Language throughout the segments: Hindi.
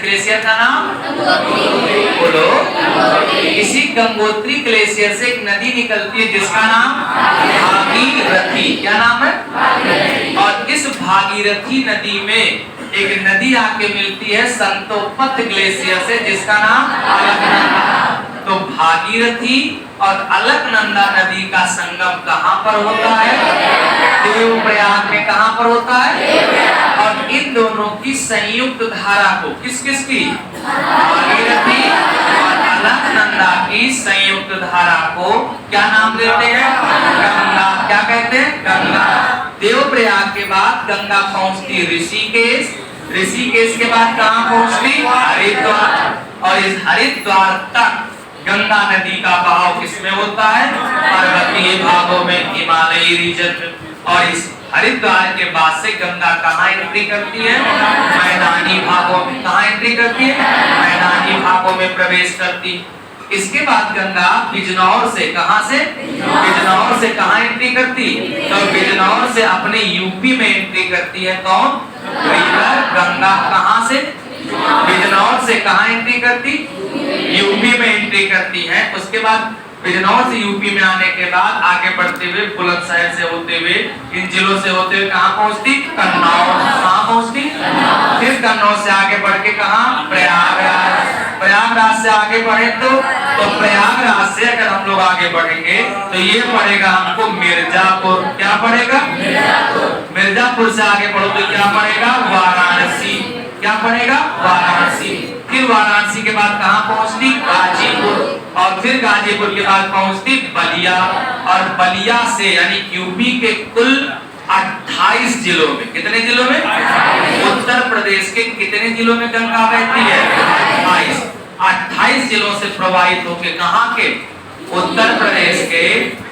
ग्लेशियर का नाम बोलो। इसी गंगोत्री ग्लेशियर से एक नदी निकलती है जिसका नाम भागीरथी। क्या नाम है? और इस भागीरथी नदी में एक नदी आके मिलती है संतोपत ग्लेशियर से जिसका नाम अलकनंदा। तो भागीरथी और अलकनंदा नदी का संगम कहाँ पर होता है? देवप्रयाग में। कहाँ पर होता है? और इन दोनों की संयुक्त धारा को किस किस की? भागीरथी और अलकनंदा की संयुक्त धारा को क्या नाम देते हैं? गंगा। क्या कहते हैं? गंगा। देवप्रयाग के बाद गंगा पहुंचती ऋषिकेश, ऋषिकेश के बाद कहाँ पहुंचती? हरिद्वार। और इस हरिद्वार तक गंगा नदी का बहाव किसमें होता है? पर्वतीय भागों में, हिमालयी रीजन में। और इस हरिद्वार के बाद से गंगा कहाँ एंट्री करती है? मैदानी भागों में। कहाँ एंट्री करती है? मैदानी भागों में प्रवेश करती। इसके बाद गंगा बिजनौर से, कहाँ से? बिजनौर से कहाँ एंट्री करती? तो बिजनौर से अपने यूपी में एंट्री करती है। कौन? रिवर गंगा। कहाँ से? बिजनौर से कहाँ एंट्री करती? यूपी में एंट्री करती है। उसके बाद बिजनौर से यूपी में आने के बाद आगे बढ़ते हुए बुलंदशहर से होते हुए, इन जिलों से होते हुए कहाँ पहुंचती? कन्नौज। कहाँ पहुंचती? फिर कन्नौज से आगे बढ़ के कहाँ? प्रयागराज। प्रयागराज से आगे बढ़े तो प्रयागराज से अगर हम लोग आगे बढ़ेंगे तो ये पड़ेगा हमको मिर्जापुर। क्या पड़ेगा? मिर्जापुर से आगे बढ़ो तो क्या पड़ेगा? वाराणसी। क्या पड़ेगा? वाराणसी। फिर वाराणसी के बाद कहाँ पहुंचती? गाजीपुर। और फिर गाजीपुर के बाद पहुंचती बलिया। और बलिया से यानी यूपी के कुल 28 जिलों में, कितने जिलों में? उत्तर प्रदेश के कितने जिलों में गंगा बहती है? 28। 28 जिलों से प्रवाहित होके कहाँ के? उत्तर प्रदेश के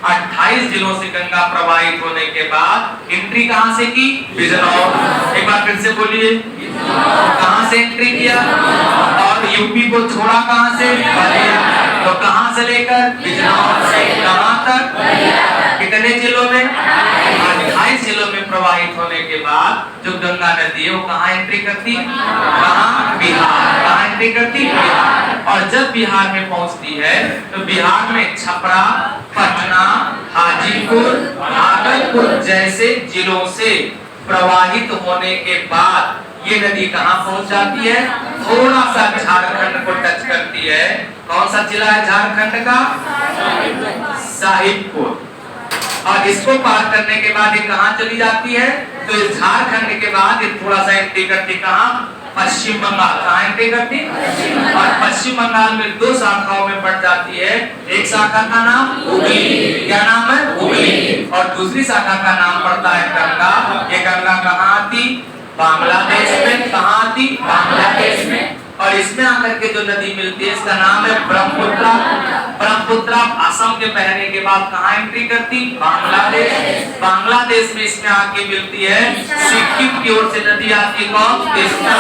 28 जिलों से गंगा प्रवाहित होने के बाद एंट्री कहाँ से की? बिजनौर। एक बार फिर से बोलिए, कहाँ से एंट्री किया? और यूपी को छोड़ा कहाँ से? बलिया। तो कहाँ से लेकर? बिजनौर से। कहाँ तक? कितने जिलों में? 28 जिलों में प्रवाहित होने के बाद जो गंगा नदी है वो कहाँ एंट्री करती? कहाँ? बिहार। कहाँ एंट्री करती? बिहार। और जब बिहार में पहुंचती है तो बिहार में छपरा, पटना, हाजीपुर, भागलपुर जैसे जिलों से प्रवाहित होने के बाद ये नदी कहाँ पहुंच जाती है? थोड़ा सा झारखंड को टच करती है। कौन सा जिला है झारखंड का? साहिबपुर। और इसको पार करने के बाद ये कहाँ चली जाती है? तो इस झारखंड के बाद ये थोड़ा सा एंट्री करती कहाँ? पश्चिम बंगाल। कहाँ एंट्री करती? और पश्चिम बंगाल में 2 शाखाओं में बढ़ जाती है। एक शाखा का नाम हुगली। क्या नाम है? हुगली। और दूसरी शाखा का नाम पड़ता है गंगा। ये गंगा कहाँ आती? बांग्लादेश में। कहाँ आती? बांग्लादेश में। और इसमें आकर के जो नदी मिलती है इसका नाम है ब्रह्मपुत्रा। ब्रह्मपुत्रा असम के बहने के बाद कहाँ एंट्री करती? बांग्लादेश। बांग्लादेश में इसमें आके मिलती है सिक्किम की ओर से नदी आती है। कौन? तिस्ता।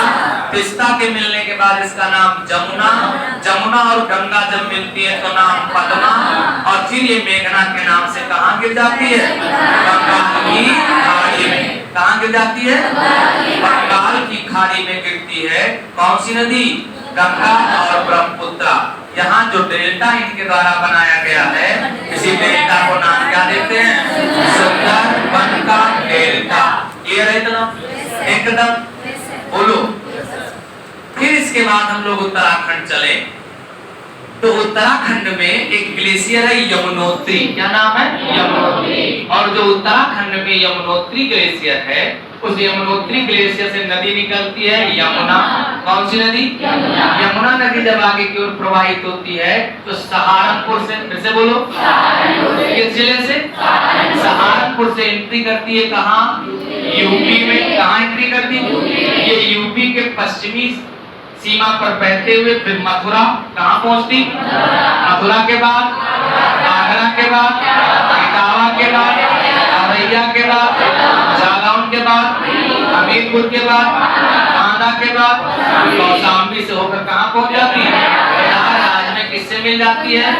तिस्ता के मिलने के बाद इसका नाम जमुना। जमुना और गंगा जब मिलती है तो नाम पद्मा। और फिर ये मेघना के नाम से कहाँ गिर जाती है? बंगाल की खाड़ी में। कहाँ गिर जाती है? बंगाल की खाड़ी में गिरती है। कौन सी नदी? गंगा और ब्रह्मपुत्रा। यहाँ जो डेल्टा इनके द्वारा बनाया गया है इसी डेल्टा को नाम क्या देते हैं? सुंदरबन का डेल्टा। क्लियर है इतना? एकदम बोलो। फिर इसके बाद हम लोग उत्तराखंड चले तो उत्तराखंड में एक ग्लेशियर है यमुनोत्री। क्या नाम है? यमुनोत्री। और जो उत्तराखंड में यमुनोत्री ग्लेशियर है उस यमुनोत्री ग्लेशियर से नदी निकलती है यमुना। कौन सी नदी? यमुना नदी जब आगे की ओर प्रवाहित होती है तो सहारनपुर से, फिर से बोलो, किस जिले से? सहारनपुर से एंट्री करती है कहाँ? यूपी में। कहाँ एंट्री करती है? ये यूपी के पश्चिमी सीमा पर बहते हुए फिर मथुरा। कहाँ पहुंचती? मथुरा के बाद आगरा के बाद इटावा के बाद औरैया के बाद जालौन के बाद हमीरपुर के बाद बांदा के बाद कौशाम्बी से होकर कहाँ पहुंच जाती है? प्रयागराज में। किससे मिल जाती है?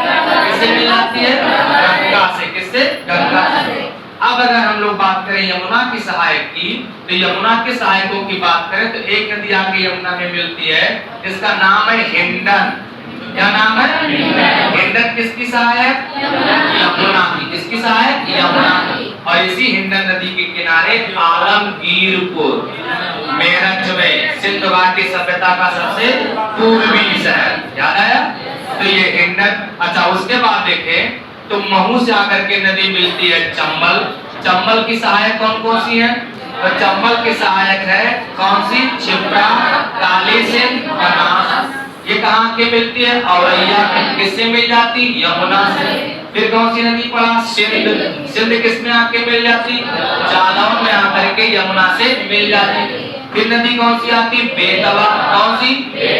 किससे मिल जाती है? गंगा से। किससे? गंगा से। अब अगर हम लोग बात करें यमुना की सहायक की, तो यमुना के सहायकों की बात करें तो एक नदी आके यमुना में मिलती है जिसका नाम है हिंडन। क्या नाम है? हिंडन किसकी सहायक? यमुना की। किसकी सहायक? यमुना की। और इसी हिंडन नदी के किनारे आलमगीरपुर मेरठ में सिंध घाटी सभ्यता का सबसे पूर्वी शहर, याद आया? तो ये हिंडन। अच्छा, उसके बाद देखें तो महू से आकर के नदी मिलती है चंबल। चंबल की सहायक कौन कौन सी है? तो चंबल की सहायक है कौन सी? क्षिप्रा, कालीसिंध, बनास। ये कहाँ के मिलती है? औरैया। किससे मिल जाती? यमुना से। फिर कौन सी नदी पड़ा? सिंध। सिंध किसमें आके मिल जाती? जालौन में आकर के यमुना से मिल जाती। फिर नदी कौन सी आती? बेतवा। कौन सी?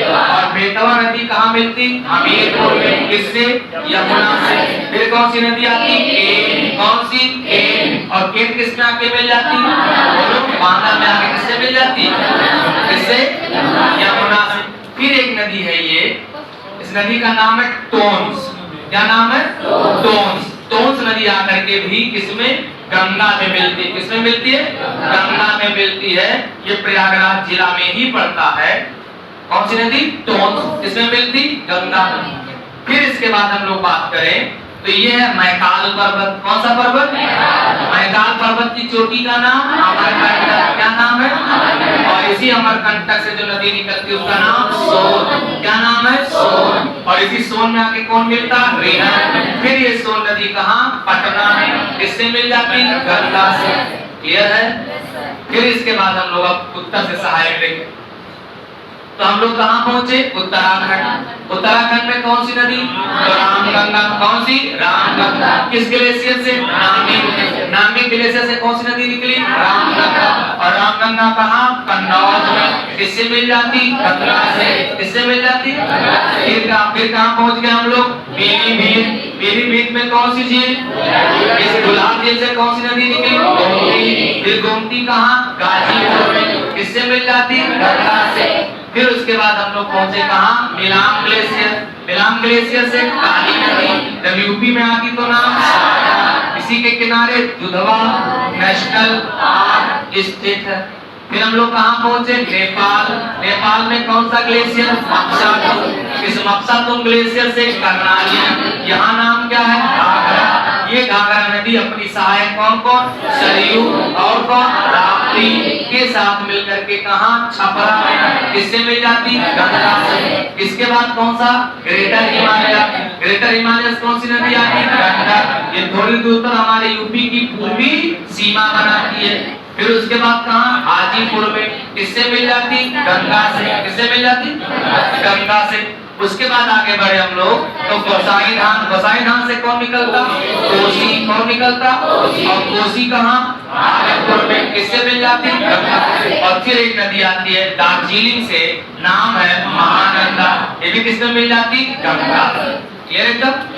और बेतवा नदी कहाँ मिलती? हमीरपुर में। किससे? यमुना से। फिर कौन सी नदी आती? केन। कौन सी? केन। और केन किसमें आके मिल जाती? बांदा में आके किससे मिल जाती? किससे? यमुना से। फिर एक नदी है ये, इस नदी का नाम है टोंस। क्या नाम है? टोंस। टोंस नदी आकर के भी किसमें? गंगा में मिलती है। किसमें मिलती है? गंगा में मिलती है। ये प्रयागराज जिला में ही पड़ता है। कौन सी नदी? टोंस। किसमें मिलती? गंगा में। फिर इसके बाद हम लोग बात करें तो ये है मैकाल पर्वत। कौन सा पर्वत? मैकाल पर्वत की चोटी का नाम अमरकंटक। क्या नाम है? और इसी अमरकंटक से जो नदी निकलती है उसका नाम सोन। क्या नाम है? सोन। और इसी सोन में आके कौन मिलता? रिहन। फिर ये सोन नदी कहाँ? पटना में। किससे मिल जाती? गंगा से। क्लियर है? फिर इसके बाद हम लोग अब उत्तर से सहायक देखें तो हम लोग कहाँ पहुंचे? उत्तराखंड। उत्तराखंड में कौन सी नदी? तो रामगंगा। कौन सी? रामगंगा। किस ग्लेशियर से? नामी। नामी ग्लेशियर से कौन सी नदी निकली? रामगंगा। और रामगंगा कहाँ? कन्नौज में। किससे मिल जाती? गंगा से। किससे मिल जाती? फिर कहाँ पहुंच गए हम लोग? पीलीभीत। पीलीभीत में कौन सी झील? इस गुलाब झील से कौन सी नदी निकली? गोमती। फिर गोमती कहाँ? गाजीपुर में। किससे मिल जाती? गंगा से। फिर उसके बाद हम लोग पहुंचे कहाँ? मिलाम ग्लेशियर। मिलाम ग्लेशियर से काली नदी जब यूपी में आती तो नाम साया। इसी के किनारे दुधवा नेशनल पार्क स्थित है। फिर हम लोग कहाँ पहुंचे? नेपाल। नेपाल में कौन सा ग्लेशियर? मक्सातुंग। इस मक्सातुंग ग्लेशियर से कर्नाली। यहाँ नाम क्या है? घाघरा। ये घाघरा नदी अपनी सहायक कौन कौन? सरयू और कौन? राप्ती के साथ मिलकर के कहाँ? छपरा में। किससे मिल जाती? गंगा से। इसके बाद कौन सा? ग्रेटर हिमालय। ग्रेटर हिमालय से कौन सी नदी आती? गंगा। ये थोड़ी दूर पर हमारे यूपी की पूर्वी सीमा बनाती है। फिर उसके बाद कहाँ? हाजीपुर में। किससे मिल जाती? गंगा से। किससे मिल जाती? गंगा से। उसके बाद आगे बढ़े हम लोग तो गोसाई धाम। गोसाई धाम से कौन निकलता? कोसी। कौन निकलता? और कोसी कहाँ? भागलपुर में। किससे मिल जाती? गंगा से। और फिर एक नदी आती है दार्जिलिंग से, नाम है महानंदा। ये भी किससे मिल जाती? गंगा। क्लियर एकदम?